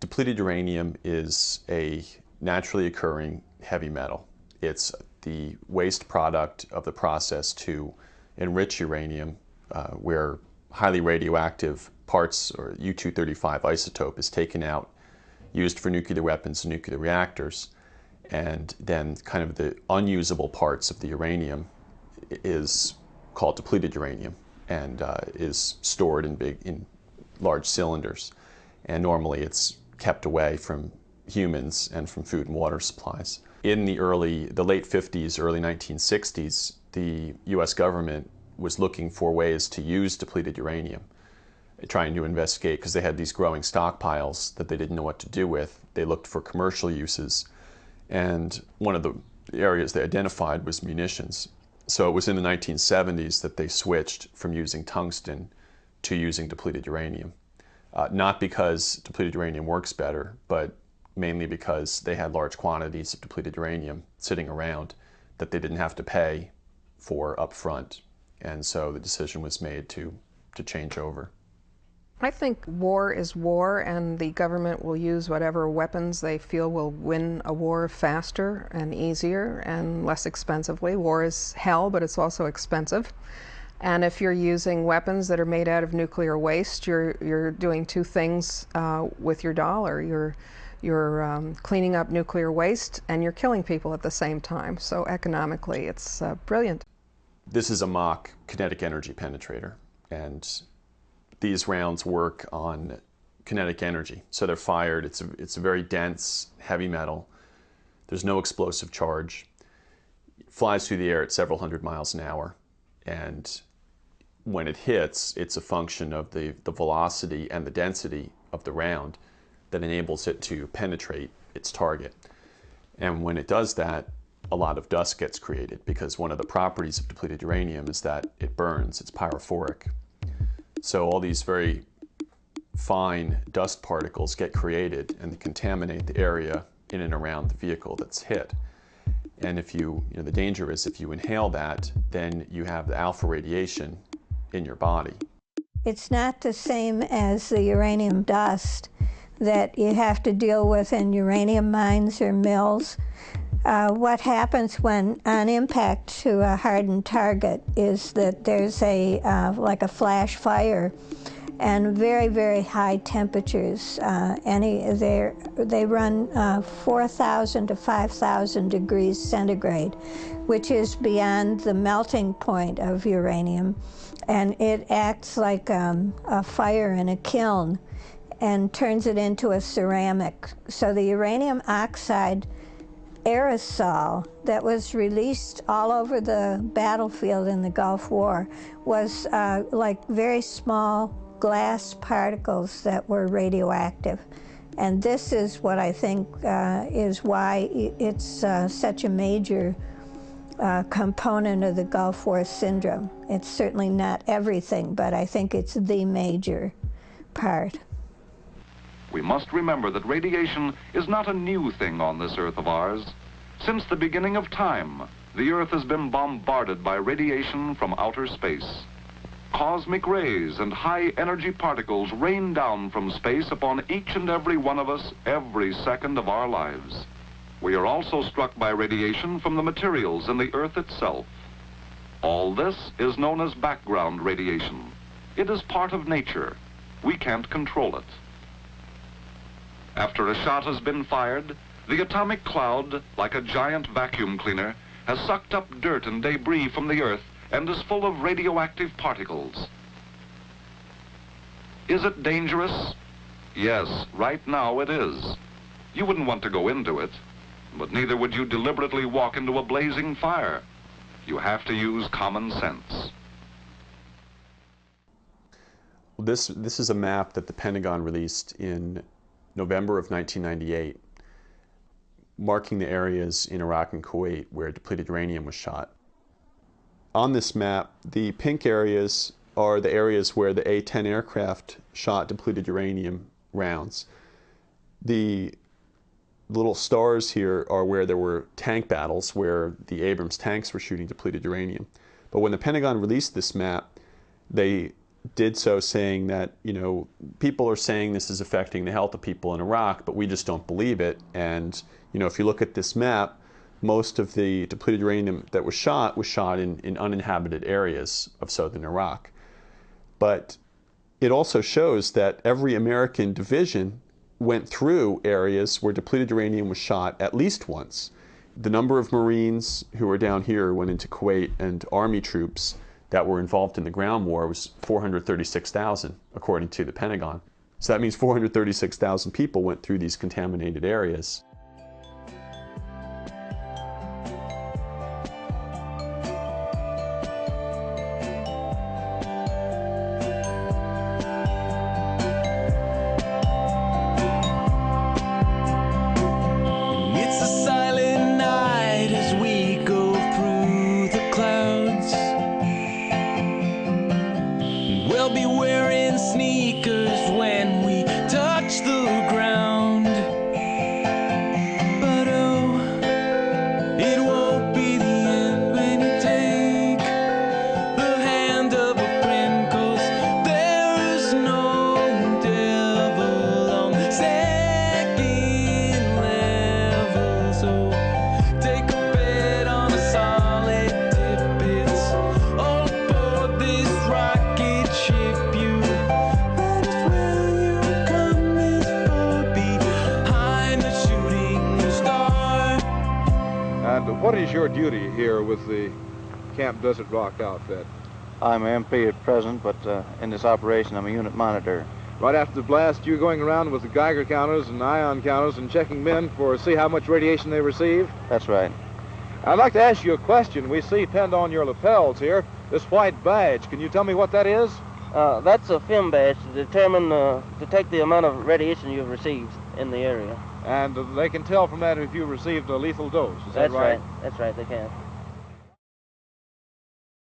Depleted uranium is a naturally occurring heavy metal. It's the waste product of the process to enrich uranium, where highly radioactive parts, or U-235 isotope, is taken out, used for nuclear weapons and nuclear reactors, and then kind of the unusable parts of the uranium is called depleted uranium and is stored in large cylinders. And normally it's kept away from humans and from food and water supplies. In the late 50s, early 1960s, the US government was looking for ways to use depleted uranium, trying to investigate, because they had these growing stockpiles that they didn't know what to do with. They looked for commercial uses, and one of the areas they identified was munitions. So it was in the 1970s that they switched from using tungsten to using depleted uranium. Not because depleted uranium works better, but mainly because they had large quantities of depleted uranium sitting around that they didn't have to pay for up front. And so the decision was made to change over. I think war is war, and the government will use whatever weapons they feel will win a war faster and easier and less expensively. War is hell, but it's also expensive. And if you're using weapons that are made out of nuclear waste, you're doing two things with your dollar. You're cleaning up nuclear waste, and you're killing people at the same time. So economically, it's brilliant. This is a mock kinetic energy penetrator, and these rounds work on kinetic energy. So they're fired. It's a very dense, heavy metal. There's no explosive charge. It flies through the air at several hundred miles an hour, and when it hits, it's a function of the velocity and the density of the round that enables it to penetrate its target. And when it does that, a lot of dust gets created, because one of the properties of depleted uranium is that it burns. It's pyrophoric. So all these very fine dust particles get created and they contaminate the area in and around the vehicle that's hit. And the danger is if you inhale that, then you have the alpha radiation in your body. It's not the same as the uranium dust that you have to deal with in uranium mines or mills. What happens when on impact to a hardened target is that there's like a flash fire and very, very high temperatures. They run 4,000 to 5,000 degrees centigrade, which is beyond the melting point of uranium. And it acts like a fire in a kiln and turns it into a ceramic. So the uranium oxide aerosol that was released all over the battlefield in the Gulf War was like very small glass particles that were radioactive. And this is what I think is why it's such a major component of the Gulf War syndrome. It's certainly not everything, but I think it's the major part. We must remember that radiation is not a new thing on this Earth of ours. Since the beginning of time, the Earth has been bombarded by radiation from outer space. Cosmic rays and high-energy particles rain down from space upon each and every one of us every second of our lives. We are also struck by radiation from the materials in the Earth itself. All this is known as background radiation. It is part of nature. We can't control it. After a shot has been fired, the atomic cloud, like a giant vacuum cleaner, has sucked up dirt and debris from the Earth and is full of radioactive particles. Is it dangerous? Yes, right now it is. You wouldn't want to go into it, but neither would you deliberately walk into a blazing fire. You have to use common sense. Well, this is a map that the Pentagon released in November of 1998, marking the areas in Iraq and Kuwait where depleted uranium was shot. On this map, the pink areas are the areas where the A-10 aircraft shot depleted uranium rounds. The little stars here are where there were tank battles, where the Abrams tanks were shooting depleted uranium. But when the Pentagon released this map, they did so saying that, people are saying this is affecting the health of people in Iraq, but we just don't believe it. And, if you look at this map, most of the depleted uranium that was shot in uninhabited areas of southern Iraq. But it also shows that every American division went through areas where depleted uranium was shot at least once. The number of Marines who were down here went into Kuwait, and Army troops that were involved in the ground war was 436,000, according to the Pentagon. So that means 436,000 people went through these contaminated areas. We'll be wearing sneakers when we touch the ground. But oh, it won't be the end when you take the hand of a friend, 'cause there is no devil on the second level. So take a bet on a solid tip. It's all aboard this rocket ship. You, that is where you come is far behind the shooting star. And what is your duty here with the Camp Desert Rock outfit? I'm an MP at present, but in this operation I'm a unit monitor. Right after the blast, you're going around with the Geiger counters and ion counters and checking men for see how much radiation they receive? That's right. I'd like to ask you a question. We see pinned on your lapels here this white badge. Can you tell me what that is? That's a film badge to determine, detect the amount of radiation you've received in the area. And they can tell from that if you received a lethal dose. Is that right? That's right, they can.